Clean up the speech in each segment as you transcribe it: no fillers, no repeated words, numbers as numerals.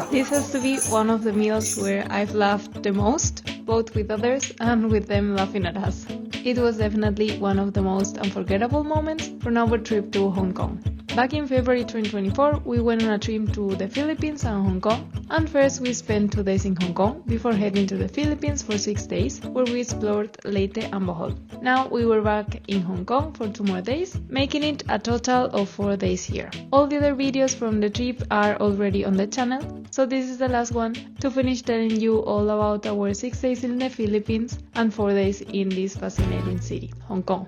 This has to be one of the meals where I've laughed the most, both with others and with them laughing at us. It was definitely one of the most unforgettable moments from our trip to Hong Kong. Back in February 2024, we went on a trip to the Philippines and Hong Kong, and first we spent 2 days in Hong Kong before heading to the Philippines for 6 days, where we explored Leyte and Bohol. Now we were back in Hong Kong for 2 more days, making it a total of 4 days here. All the other videos from the trip are already on the channel, so this is the last one to finish telling you all about our 6 days in the Philippines and 4 days in this fascinating city, Hong Kong.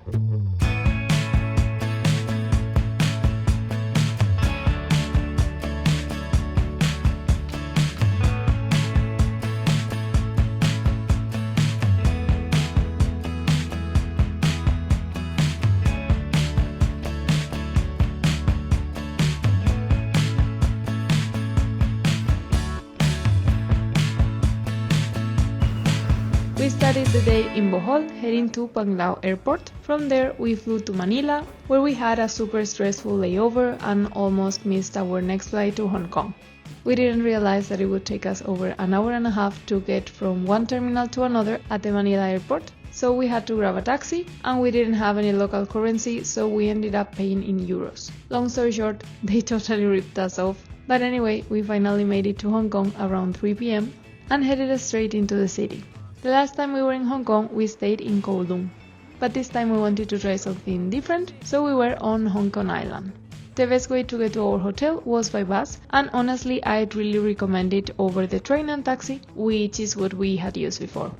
We started the day in Bohol, heading to Panglao Airport. From there, we flew to Manila, where we had a super stressful layover and almost missed our next flight to Hong Kong. We didn't realize that it would take us over an hour and a half to get from one terminal to another at the Manila airport, so we had to grab a taxi, and we didn't have any local currency, so we ended up paying in euros. Long story short, they totally ripped us off, but anyway, we finally made it to Hong Kong around 3 p.m. and headed straight into the city. The last time we were in Hong Kong, we stayed in Kowloon, but this time we wanted to try something different, so we were on Hong Kong Island. The best way to get to our hotel was by bus, and honestly I'd really recommend it over the train and taxi, which is what we had used before.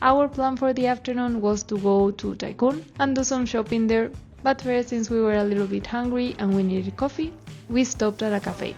Our plan for the afternoon was to go to Tycoon and do some shopping there, but first, since we were a little bit hungry and we needed coffee, we stopped at a cafe.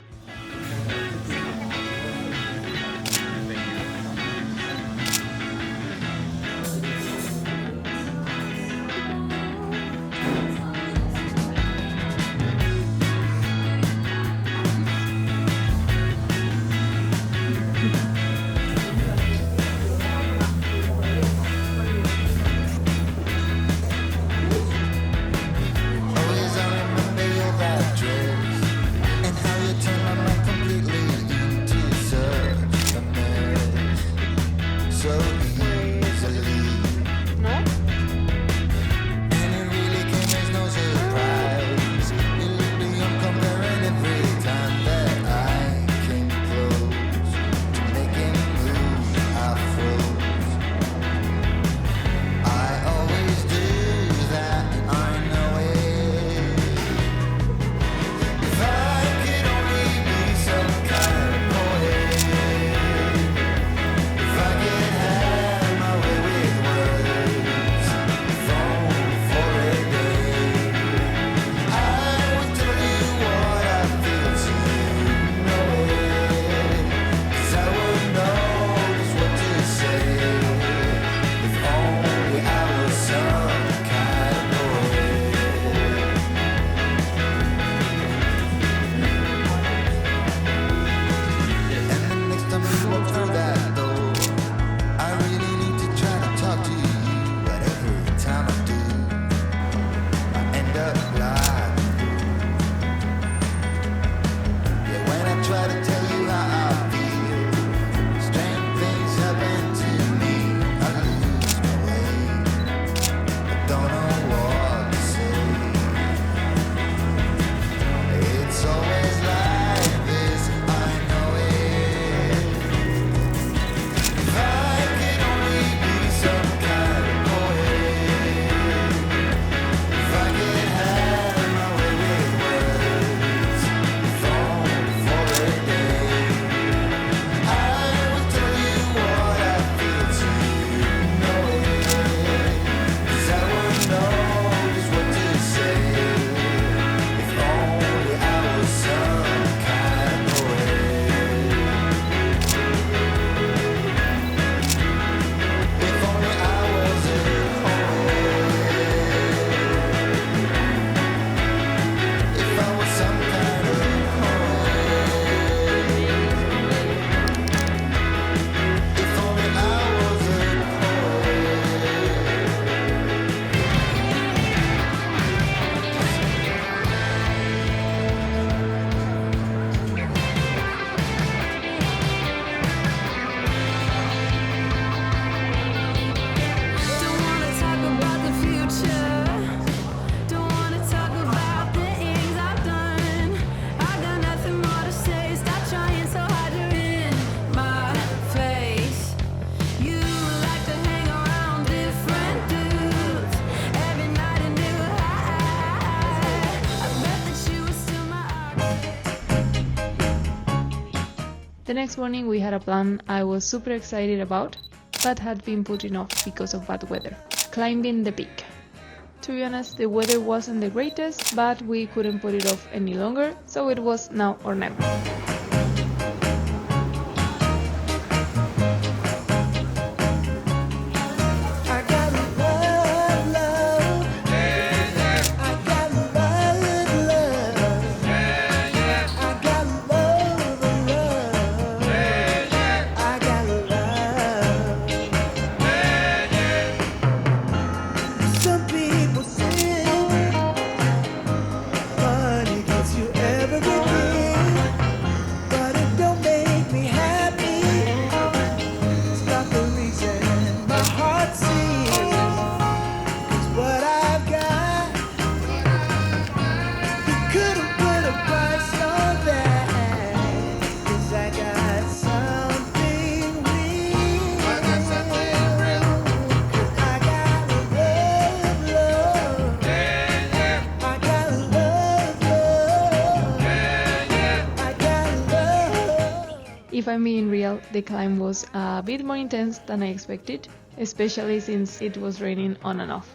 The next morning we had a plan I was super excited about, but had been putting off because of bad weather: climbing the peak. To be honest, the weather wasn't the greatest, but we couldn't put it off any longer, so it was now or never. If I'm being real, the climb was a bit more intense than I expected, especially since it was raining on and off.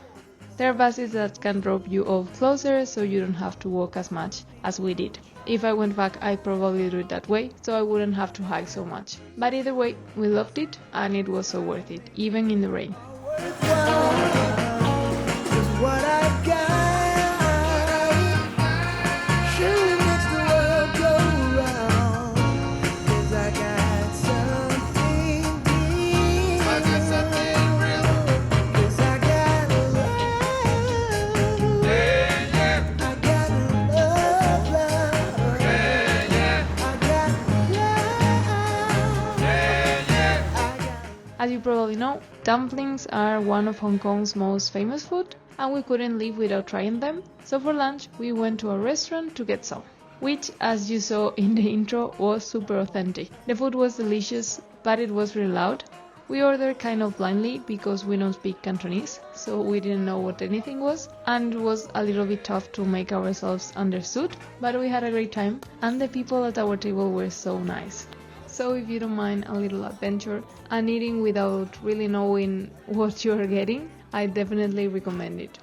There are buses that can drop you off closer, so you don't have to walk as much as we did. If I went back, I'd probably do it that way, so I wouldn't have to hike so much. But either way, we loved it, and it was so worth it, even in the rain. As you probably know, dumplings are one of Hong Kong's most famous food, and we couldn't leave without trying them, so for lunch we went to a restaurant to get some, which, as you saw in the intro, was super authentic. The food was delicious, but it was really loud. We ordered kind of blindly because we don't speak Cantonese, so we didn't know what anything was, and it was a little bit tough to make ourselves understood, but we had a great time, and the people at our table were so nice. So if you don't mind a little adventure and eating without really knowing what you're getting, I definitely recommend it.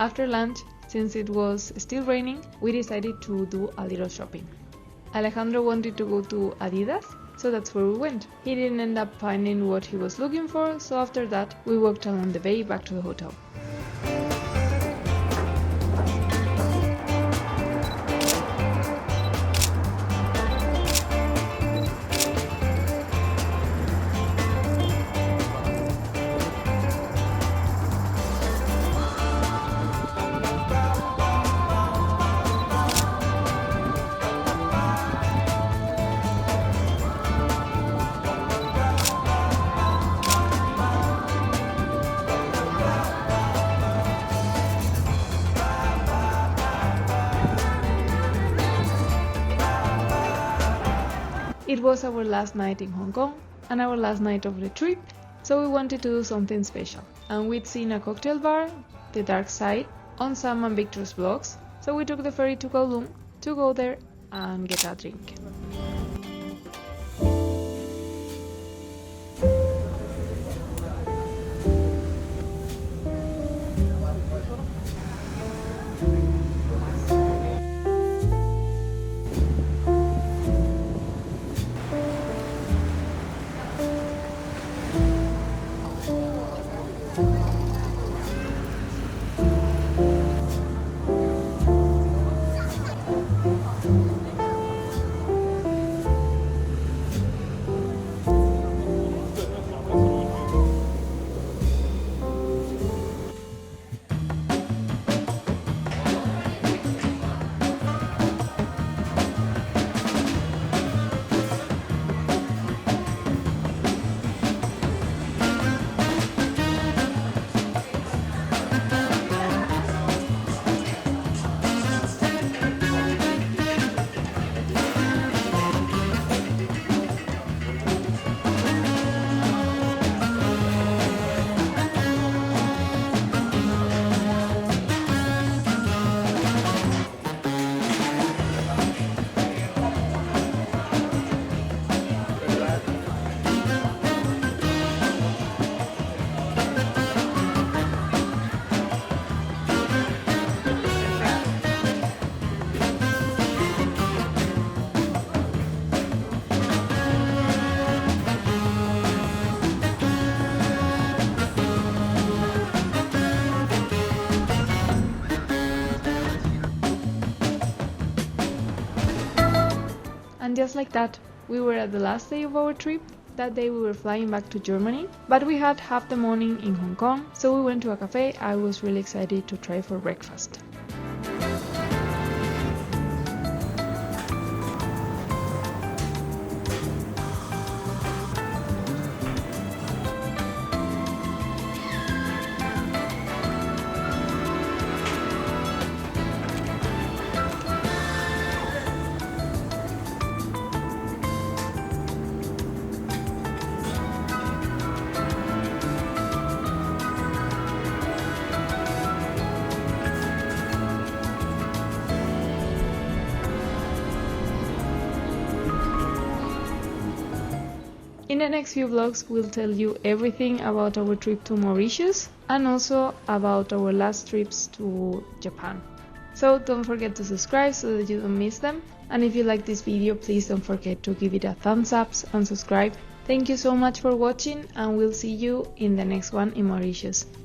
After lunch, since it was still raining, we decided to do a little shopping. Alejandro wanted to go to Adidas, so that's where we went. He didn't end up finding what he was looking for, so after that, we walked along the bay back to the hotel. It was our last night in Hong Kong and our last night of the trip, so we wanted to do something special. And we'd seen a cocktail bar, The Dark Side, on Sam and Victor's vlogs, so we took the ferry to Kowloon to go there and get a drink. just like that, we were at the last day of our trip. That day we were flying back to Germany, but we had half the morning in Hong Kong, so we went to a cafe I was really excited to try for breakfast. In the next few vlogs, we'll tell you everything about our trip to Mauritius and also about our last trips to Japan. So don't forget to subscribe so that you don't miss them. And if you like this video, please don't forget to give it a thumbs up and subscribe. Thank you so much for watching, and we'll see you in the next one in Mauritius.